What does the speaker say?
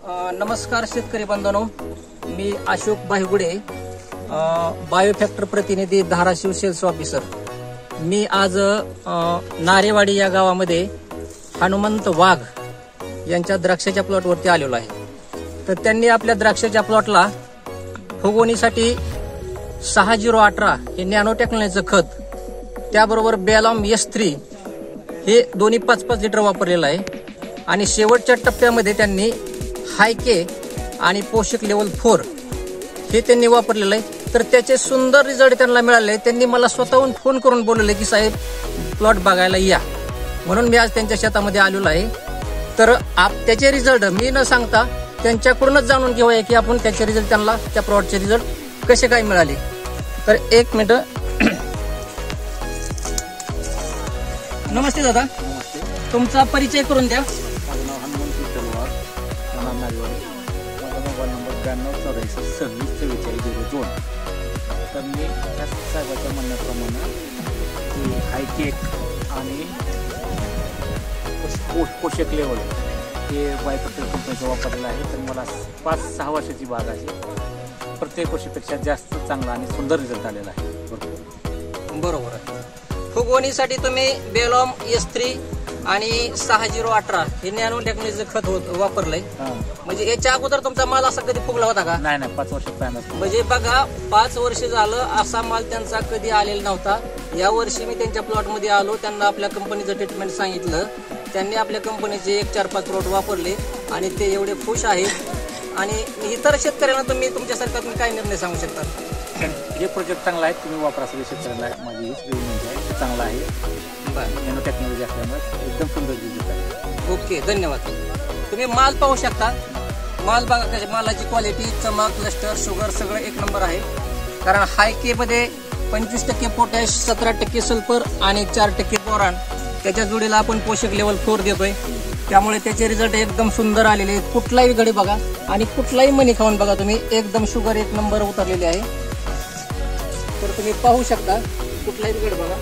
नमस्कार शेतकरी बांधवांनो, मी अशोक बायगुडे, बायोफॅक्टर प्रतिनिधी, धाराशिव सेल्स ऑफिसर। मी आज नारेवाडी या गावामध्ये हनुमंत वाघ यांच्या द्राक्षाच्या प्लॉटवरती आलेलो आहे। तर त्यांनी आपल्या द्राक्षाच्या प्लॉटला फुगवणीसाठी 6018 हे नॅनो टेक्नॉलॉजीचं खत, त्याबरोबर बेलॉम S3 हे दोन्ही 5-5 लिटर वापरलेलं आहे। आणि शेवटच्या टप्प्यामध्ये त्यांनी हायके आणि पोषक लेवल 4 हे त्यांनी वापरलेलं आहे। तर त्याचे सुंदर रिझल्ट त्यांना मिळाले। त्यांनी मला स्वतःहून फोन करून बोलवले की साहेब प्लॉट बघायला या, म्हणून मी आज त्यांच्या शेतामध्ये आलेलो आहे। तर त्याचे रिझल्ट मी न सांगता त्यांच्याकडूनच जाणून घेऊया की आपण त्याचे रिझल्ट, त्यांना त्या प्लॉटचे रिझल्ट कसे काय मिळाले। तर एक मिनिट। नमस्ते दादा, तुमचा परिचय करून द्या। माझं नाव हनुमंत विठ्ठल वाघ, राहणार नारेवाडी। माझा मोबाईल नंबर 9284464402। तर मी त्या साहेबाच्या म्हणण्याप्रमाणे की हायकेक आणि पोषक लेवल हे बायोफॅक्टर कंपनीचं वापरलेलं आहे। तर मला 5-6 वर्षाची बाग आहे। प्रत्येक वर्षीपेक्षा जास्त चांगला आणि सुंदर रिझल्ट आलेला आहे। बरोबर आहे। फुगवणीसाठी तुम्ही बेलॉम S3 आणि 6018 हे नॅनो टेक्नॉलॉजीचं खत वापरलंय। म्हणजे याच्या अगोदर तुमचा माल असा कधी फुगला होता का? नाही, 5 वर्ष पहिल्यांदा। म्हणजे बघा, 5 वर्ष झालं असा माल त्यांचा कधी आलेला नव्हता। या वर्षी मी त्यांच्या प्लॉट मध्ये आलो, त्यांना आपल्या कंपनीचं ट्रीटमेंट सांगितलं। त्यांनी आपल्या कंपनीचे 1-4-5 प्लॉट वापरले आणि ते एवढे खुश आहेत। आणि इतर शेतकऱ्यांना तुम्ही तुमच्यासारखा तुम्ही काय निर्णय सांगू शकता? हे प्रोजेक्ट चांगला आहे, तुम्ही वापरा सगळे शेतकऱ्यांना। माझी हीच विनंती आहे, चांगला आहे। नॅनो टेक्नॉलॉजी असल्यामुळे एकदम सुंदर रिझल्ट आहे। ओके, धन्यवाद। तुम्ही माल पाहू शकता। माल बघा, मालाची क्वालिटी, चमक, क्लस्टर, शुगर सगळं एक नंबर आहे। कारण हायके मध्ये 25% पोटॅश, 17% सल्फर आणि 4% बोरान, त्याच्या जोडीला आपण पोषक लेवल 4 देतोय। त्यामुळे त्याचे रिझल्ट एकदम सुंदर आलेले आहेत। कुठलाही घडी बघा आणि कुठलाही मनी खाऊन बघा तुम्ही, एकदम शुगर एक नंबर उतरलेली आहे। तर तुम्ही पाहू शकता, कुठलाही घडी बघा।